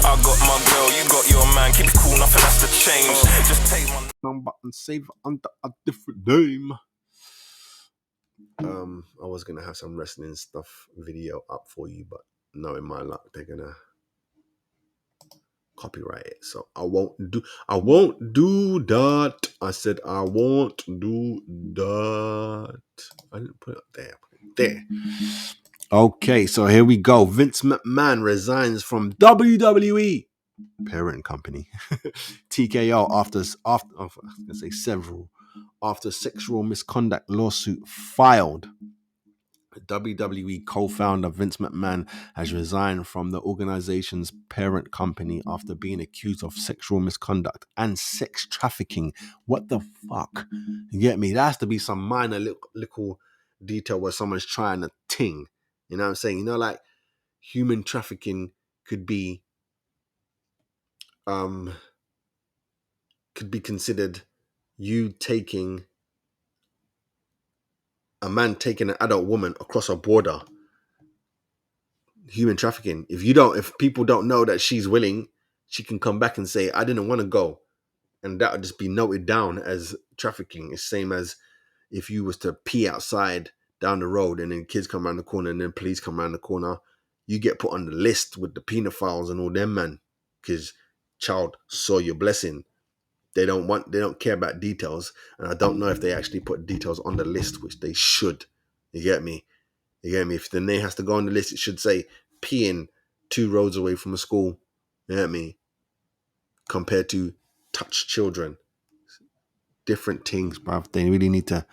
I got my girl, you got your man. Keep it cool, nothing has to change. Just take my number and save it under a different name. I was gonna have some wrestling stuff video up for you, but knowing my luck, they're gonna copyright it. So I won't do that. I said I won't do that. I didn't put it up there. There. Okay, so here we go. Vince McMahon resigns from WWE parent company TKO after I was gonna say several after sexual misconduct lawsuit filed. WWE co-founder Vince McMahon has resigned from the organization's parent company after being accused of sexual misconduct and sex trafficking. What the fuck? You get me? There has to be some minor little detail where someone's trying to ting. You know what I'm saying? You know, like human trafficking could be considered you taking a man taking an adult woman across a border. Human trafficking. If people don't know that she's willing, she can come back and say, I didn't want to go. And that would just be noted down as trafficking. It's same as if you was to pee outside down the road and then kids come around the corner and then police come around the corner, you get put on the list with the pedophiles and all them, man. Because child saw your blessing. They don't care about details. And I don't know if they actually put details on the list, which they should. You get me? If the name has to go on the list, it should say peeing 2 roads away from a school. You get me? Compared to touch children. Different things, bruv. They really need to.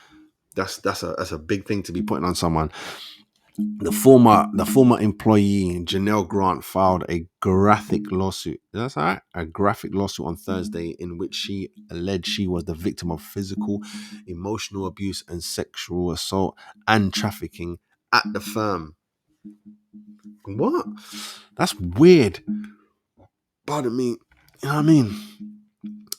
That's a big thing to be putting on someone. The former employee Janelle Grant filed a graphic lawsuit. That's all right. A graphic lawsuit on Thursday in which she alleged she was the victim of physical, emotional abuse, and sexual assault and trafficking at the firm. What? That's weird. Pardon me. You know what I mean?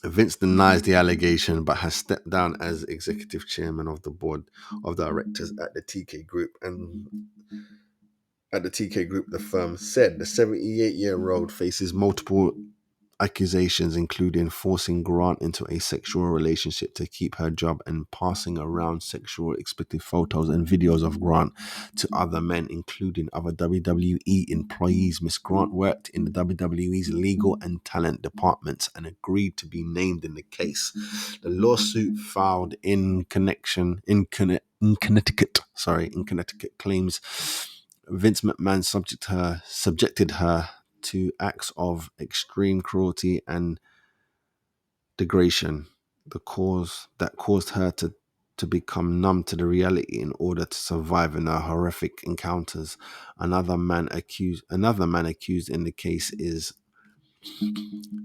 Vince denies the allegation but has stepped down as executive chairman of the board of directors at the TK Group. And at the TK Group, the firm said the 78-year-old faces multiple accusations, including forcing Grant into a sexual relationship to keep her job and passing around sexual explicit photos and videos of Grant to other men, including other WWE employees. Miss Grant worked in the WWE's legal and talent departments and agreed to be named in the case. The lawsuit filed in Connecticut claims Vince McMahon subjected her to acts of extreme cruelty and degradation, that caused her to become numb to the reality in order to survive in her horrific encounters. Another man accused in the case is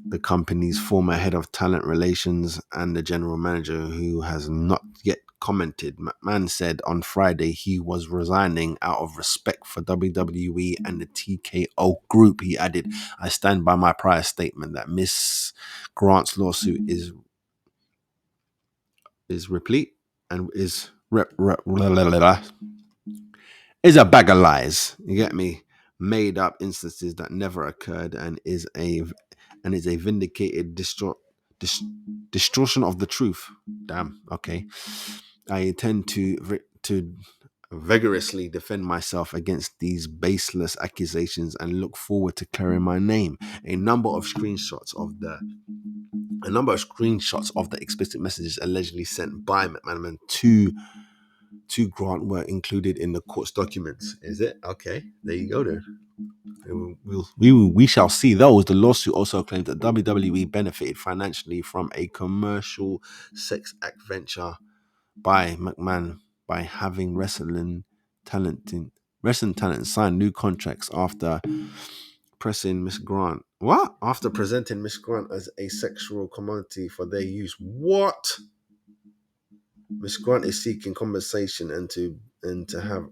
the company's former head of talent relations and the general manager, who has not yet commented. McMahon said on Friday he was resigning out of respect for WWE and the TKO Group. He added, I stand by my prior statement that Miss Grant's lawsuit is replete and is a bag of lies. You get me? Made up instances that never occurred and is a vindicated distortion of the truth. Damn. Okay. I intend to vigorously defend myself against these baseless accusations and look forward to clearing my name. A number of screenshots of the explicit messages allegedly sent by McMahon to Grant were included in the court's documents. Is it? Okay, there you go then. We shall see those. The lawsuit also claims that WWE benefited financially from a commercial sex act venture by McMahon by having wrestling talent sign new contracts after presenting Miss Grant as a sexual commodity for their use. What? Miss Grant is seeking compensation and to have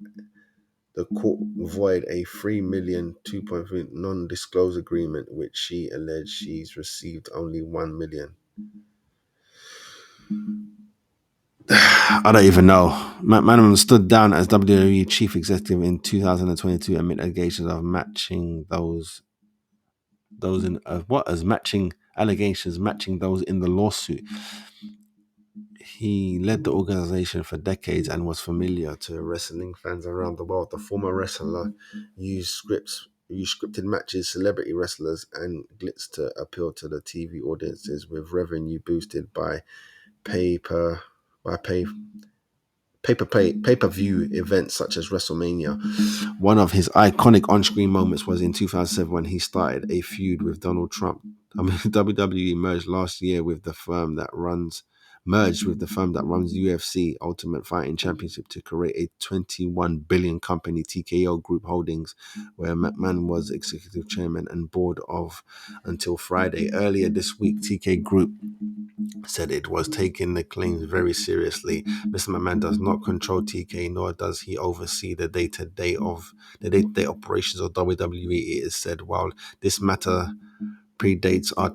the court void a $3 million 2.3 non-disclosure agreement, which she alleged she's received only $1 million. I don't even know. McMahon stood down as WWE chief executive in 2022 amid allegations of matching those those in as matching allegations matching those in the lawsuit. He led the organization for decades and was familiar to wrestling fans around the world. The former wrestler used scripted matches, celebrity wrestlers, and glitz to appeal to the TV audiences, with revenue boosted by pay per pay pay-per-view events such as WrestleMania. One of his iconic on-screen moments was in 2007 when he started a feud with Donald Trump. WWE merged with the firm that runs UFC Ultimate Fighting Championship to create a 21 billion company, TKO Group Holdings, where McMahon was executive chairman and board of until Friday. Earlier this week, TK Group said it was taking the claims very seriously. Mr. McMahon does not control TK, nor does he oversee the day-to-day operations of WWE. It is said while this matter predates our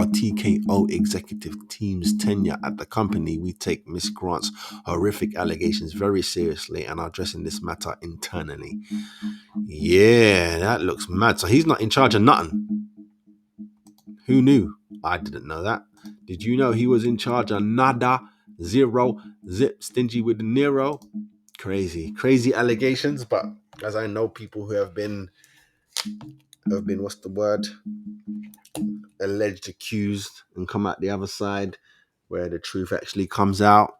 TKO executive team's tenure at the company, we take Miss Grant's horrific allegations very seriously and are addressing this matter internally. Yeah, that looks mad. So he's not in charge of nothing. Who knew? I didn't know that. Did you know he was in charge of nada, zero, zip, stingy with the Nero? Crazy allegations. But as I know people who have been what's the word? Alleged, accused, and come out the other side where the truth actually comes out.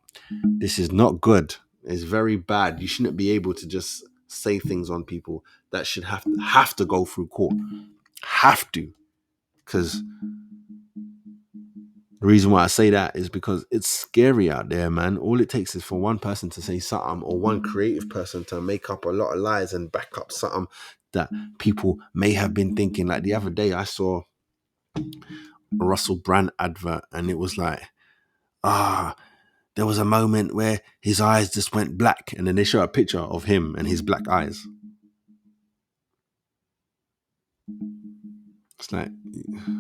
This is not good. It's very bad. You shouldn't be able to just say things on people. That should have to go through court. Have to. Because the reason why I say that is because it's scary out there, man. All it takes is for one person to say something, or one creative person to make up a lot of lies and back up something that people may have been thinking. Like the other day, I saw a Russell Brand advert, and it was like, there was a moment where his eyes just went black, and then they show a picture of him and his black eyes. It's like,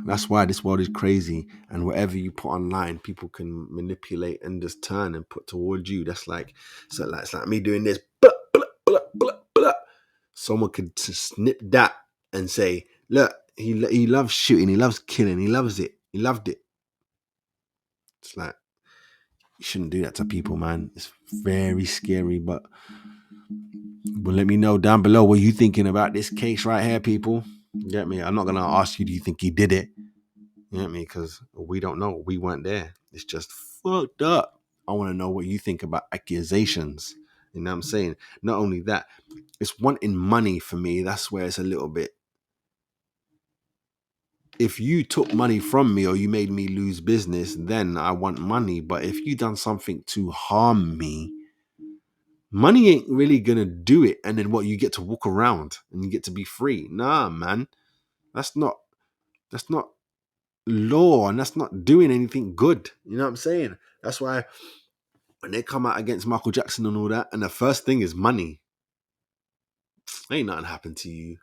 that's why this world is crazy, and whatever you put online, people can manipulate and just turn and put towards you. That's like, it's like me doing this. Blah, blah, blah, blah, blah. Someone could snip that and say, look, he loves shooting, he loves killing, he loves it, he loved it. It's like, you shouldn't do that to people, man. It's very scary, but let me know down below what you thinking about this case right here, people. You get me? I'm not going to ask you, do you think he did it? You get me? Because we don't know. We weren't there. It's just fucked up. I want to know what you think about accusations. You know what I'm saying? Not only that, it's wanting money for me. That's where it's a little bit. If you took money from me or you made me lose business, then I want money. But if you done something to harm me, money ain't really gonna do it. And then what, you get to walk around and you get to be free. Nah, man. That's not law, and that's not doing anything good. You know what I'm saying? That's why when they come out against Michael Jackson and all that, and the first thing is money, ain't nothing happened to you.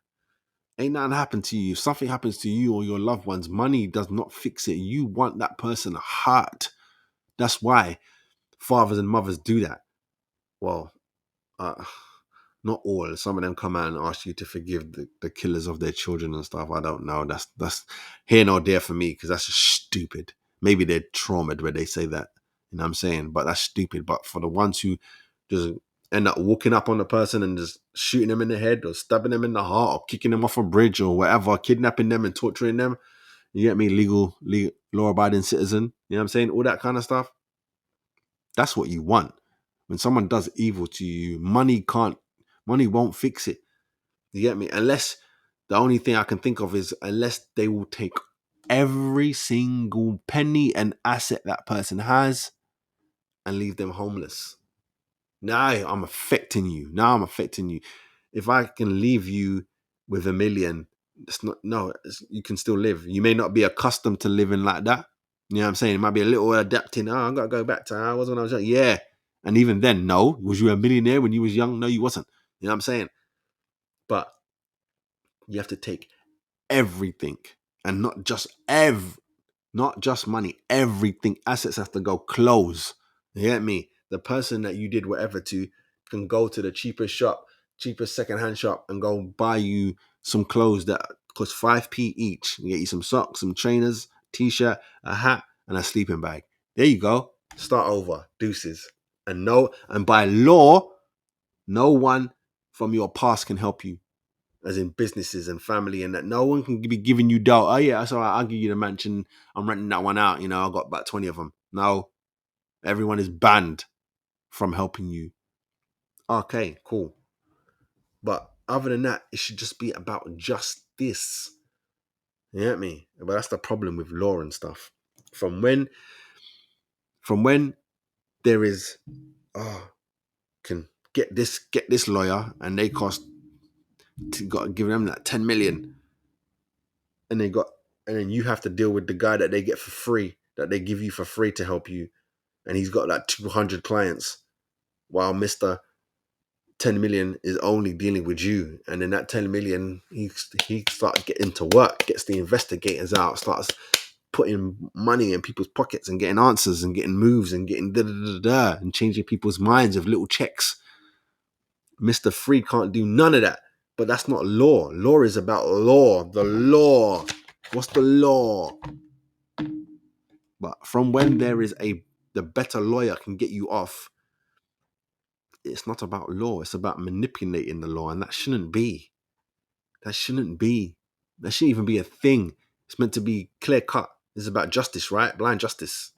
Ain't nothing happened to you. If something happens to you or your loved ones, money does not fix it. You want that person hurt. That's why fathers and mothers do that. Well, not all. Some of them come out and ask you to forgive the killers of their children and stuff. I don't know. That's here nor there for me, because that's just stupid. Maybe they're traumatized where they say that. You know what I'm saying? But that's stupid. But for the ones who just end up walking up on the person and just shooting them in the head or stabbing them in the heart or kicking them off a bridge or whatever, kidnapping them and torturing them, you get me? Legal law-abiding citizen. You know what I'm saying? All that kind of stuff. That's what you want. When someone does evil to you, money won't fix it. You get me? Unless, the only thing I can think of is unless they will take every single penny and asset that person has and leave them homeless. Now I'm affecting you. If I can leave you with $1 million, you can still live. You may not be accustomed to living like that. You know what I'm saying? It might be a little adapting. I got to go back to how I was when I was young. Yeah. And even then, no. Was you a millionaire when you was young? No, you wasn't. You know what I'm saying? But you have to take everything, and not just money, everything. Assets have to go close. You get me? The person that you did whatever to can go to the cheapest shop, cheapest second-hand shop and go buy you some clothes that cost 5p each. You get you some socks, some trainers, t-shirt, a hat, and a sleeping bag. There you go. Start over. Deuces. And by law, no one from your past can help you, as in businesses and family, and that no one can be giving you doubt. Oh yeah, that's all right. I'll give you the mansion. I'm renting that one out. You know, I got about 20 of them. No, everyone is banned from helping you. Okay, cool. But other than that, it should just be about justice. You get me? But that's the problem with law and stuff. From when there is, can get this lawyer and they got to give them like 10 million, and then you have to deal with the guy that they get for free, that they give you for free to help you, and he's got like 200 clients, while Mr. 10 million is only dealing with you. And then that 10 million, he starts getting to work, gets the investigators out, starts putting money in people's pockets and getting answers and getting moves and getting and changing people's minds with little checks. Mr. Free can't do none of that. But that's not law. Law is about law. The law. What's the law? But from when there is the better lawyer can get you off, it's not about law. It's about manipulating the law, and that shouldn't be. That shouldn't even be a thing. It's meant to be clear cut. It's about justice, right? Blind justice.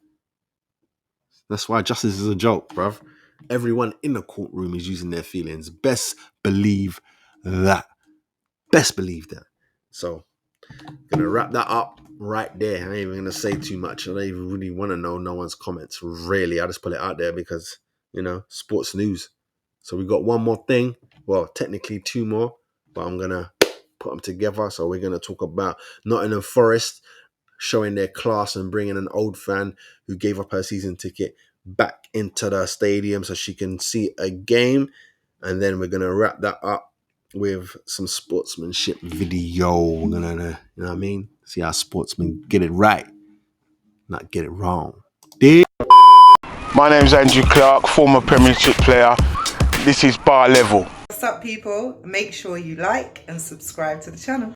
That's why justice is a joke, bruv. Everyone in the courtroom is using their feelings. Best believe that. So, gonna wrap that up right there. I ain't even gonna say too much. I don't even really want to know no one's comments. Really, I just put it out there because, sports news. So we got one more thing. Well, technically two more, but I'm gonna put them together. So we're gonna talk about Nottingham Forest showing their class and bringing an old fan who gave up her season ticket back into the stadium so she can see a game. And then we're gonna wrap that up with some sportsmanship video. We're gonna, you know what I mean? See how sportsmen get it right, not get it wrong. My name's Andrew Clark, former Premiership player. This is Bar Level. What's up, people? Make sure you like and subscribe to the channel.